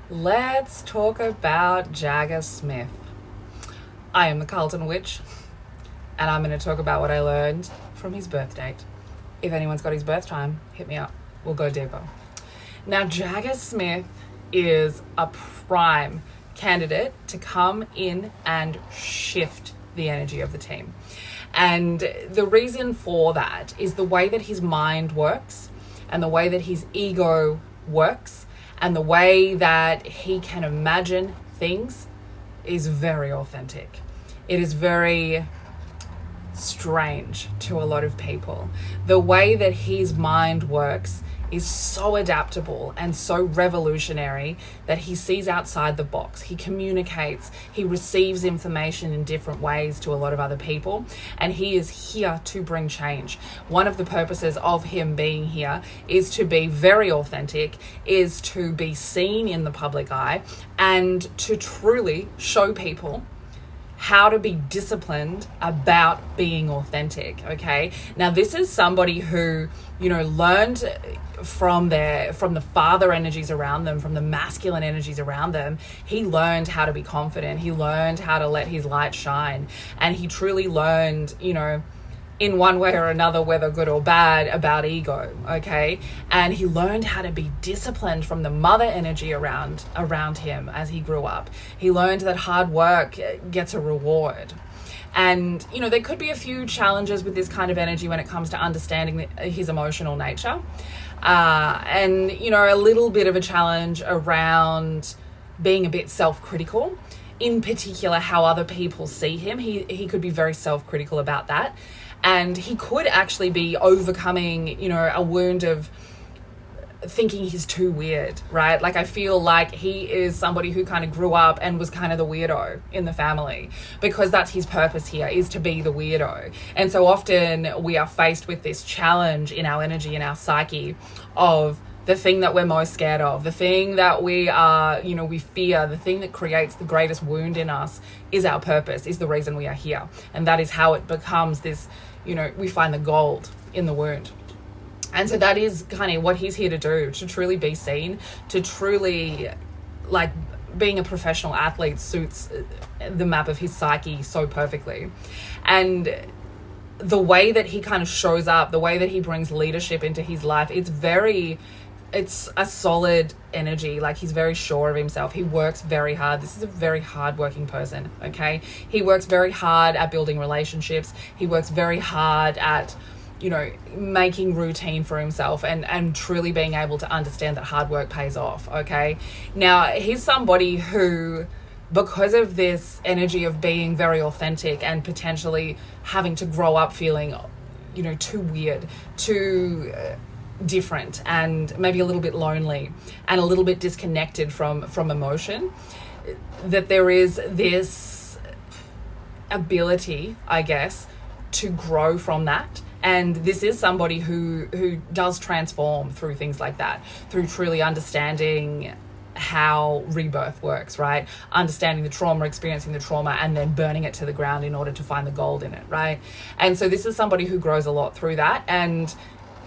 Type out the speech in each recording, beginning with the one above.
Let's talk about Jagga Smith. I am the Carlton Witch, and I'm going to talk about what I learned from his birth date. If anyone's got his birth time, hit me up. We'll go deeper. Now, Jagga Smith is a prime candidate to come in and shift the energy of the team. And the reason for that is the way that his mind works and the way that his ego works and the way that he can imagine things is very authentic. It is very strange to a lot of people. The way that his mind works is so adaptable and so revolutionary that he sees outside the box. He communicates, he receives information in different ways to a lot of other people, and he is here to bring change. One of the purposes of him being here is to be very authentic, is to be seen in the public eye, and to truly show people how to be disciplined about being authentic. Okay, now this is somebody who, learned from the father energies around them, from the masculine energies around them. He learned how to be confident. He learned how to let his light shine, and he truly learned, in one way or another, whether good or bad, about ego. Okay, and he learned how to be disciplined from the mother energy around him as he grew up. He learned that hard work gets a reward. And, there could be a few challenges with this kind of energy when it comes to understanding his emotional nature. And, a little bit of a challenge around being a bit self-critical, in particular how other people see him. He could be very self-critical about that. And he could actually be overcoming, a wound of thinking he's too weird, right? Like, I feel like he is somebody who kind of grew up and was kind of the weirdo in the family, because that's his purpose here, is to be the weirdo. And so often we are faced with this challenge in our energy, in our psyche, of the thing that we're most scared of, the thing that we are, we fear, the thing that creates the greatest wound in us is our purpose, is the reason we are here. And that is how it becomes this, we find the gold in the wound. And so that is kind of what he's here to do, to truly be seen, to truly, like, being a professional athlete suits the map of his psyche so perfectly. And the way that he kind of shows up, the way that he brings leadership into his life, it's a solid energy. Like, he's very sure of himself. He works very hard. This is a very hardworking person, okay? He works very hard at building relationships. He works very hard at, making routine for himself and truly being able to understand that hard work pays off, okay? Now, he's somebody who, because of this energy of being very authentic and potentially having to grow up feeling, too weird, too different, and maybe a little bit lonely and a little bit disconnected from emotion, that there is this ability, I guess, to grow from that. And this is somebody who does transform through things like that, through truly understanding how rebirth works, right? Understanding the trauma, experiencing the trauma, and then burning it to the ground in order to find the gold in it, right? And so this is somebody who grows a lot through that. And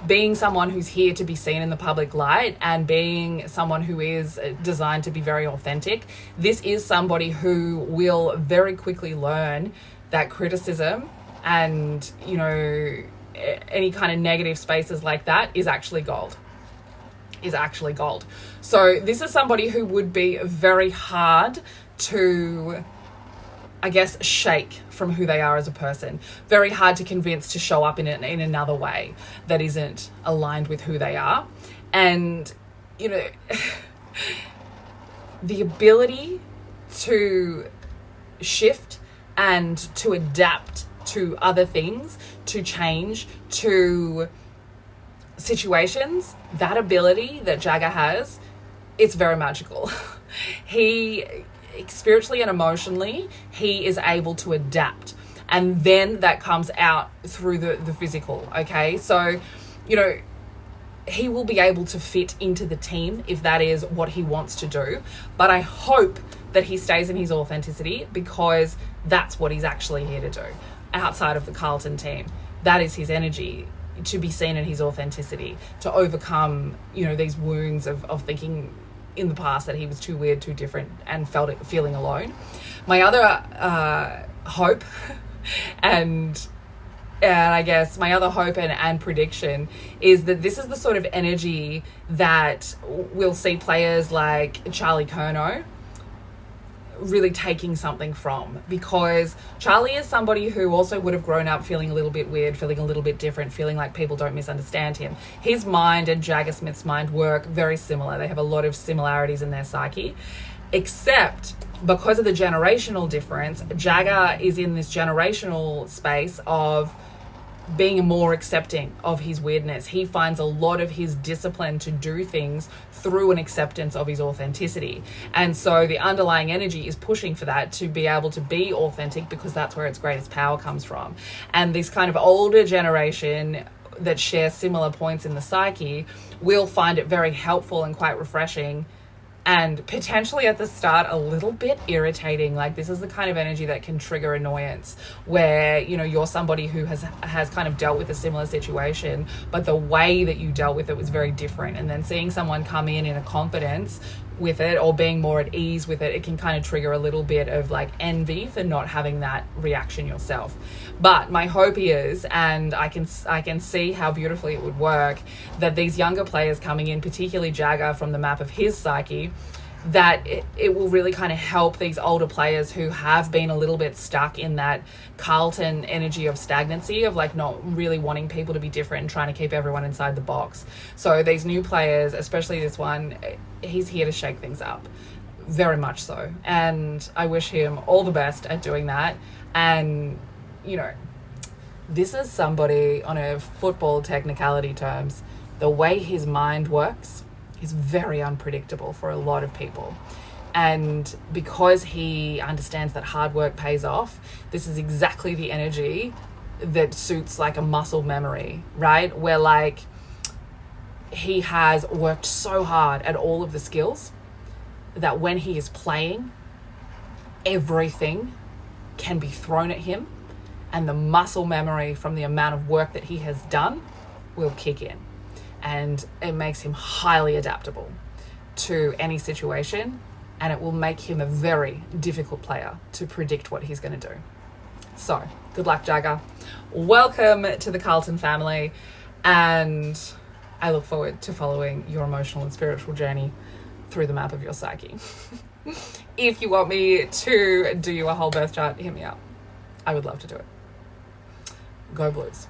being someone who's here to be seen in the public light, and being someone who is designed to be very authentic, this is somebody who will very quickly learn that criticism and, any kind of negative spaces like that is actually gold. So this is somebody who would be very hard to, I guess, shake from who they are as a person. Very hard to convince to show up in another way that isn't aligned with who they are. And, the ability to shift and to adapt to other things, to change, to situations, that ability that Jagga has, it's very magical. He, spiritually and emotionally, he is able to adapt. And then that comes out through the physical, okay? So, he will be able to fit into the team if that is what he wants to do. But I hope that he stays in his authenticity, because that's what he's actually here to do. Outside of the Carlton team, that is his energy, to be seen in his authenticity, to overcome, these wounds of thinking in the past that he was too weird, too different, and feeling alone. My other hope and I guess my other hope and prediction is that this is the sort of energy that we'll see players like Charlie Curnow really taking something from, because Charlie is somebody who also would have grown up feeling a little bit weird, feeling a little bit different, feeling like people don't misunderstand him. His mind and Jagga Smith's mind work very similar. They have a lot of similarities in their psyche, except because of the generational difference, Jagga is in this generational space of being more accepting of his weirdness. He finds a lot of his discipline to do things through an acceptance of his authenticity. And so the underlying energy is pushing for that, to be able to be authentic, because that's where its greatest power comes from. And this kind of older generation that share similar points in the psyche will find it very helpful and quite refreshing, and potentially at the start a little bit irritating. Like, this is the kind of energy that can trigger annoyance, where, you know, you're somebody who has kind of dealt with a similar situation, but the way that you dealt with it was very different. And then seeing someone come in a confidence with it, or being more at ease with it, it can kind of trigger a little bit of like envy for not having that reaction yourself. But my hope is, and I can see how beautifully it would work, that these younger players coming in, particularly Jagga from the map of his psyche, that it will really kind of help these older players who have been a little bit stuck in that Carlton energy of stagnancy, of like not really wanting people to be different and trying to keep everyone inside the box. So these new players, especially this one, he's here to shake things up, very much so. And I wish him all the best at doing that. And, you know, this is somebody, on a football technicality terms, the way his mind works is very unpredictable for a lot of people. And because he understands that hard work pays off, this is exactly the energy that suits like a muscle memory, right? Where like he has worked so hard at all of the skills that when he is playing, everything can be thrown at him, and the muscle memory from the amount of work that he has done will kick in. And it makes him highly adaptable to any situation, and it will make him a very difficult player to predict what he's going to do. So, good luck, Jagga. Welcome to the Carlton family, and I look forward to following your emotional and spiritual journey through the map of your psyche. If you want me to do you a whole birth chart, hit me up. I would love to do it. Go Blues.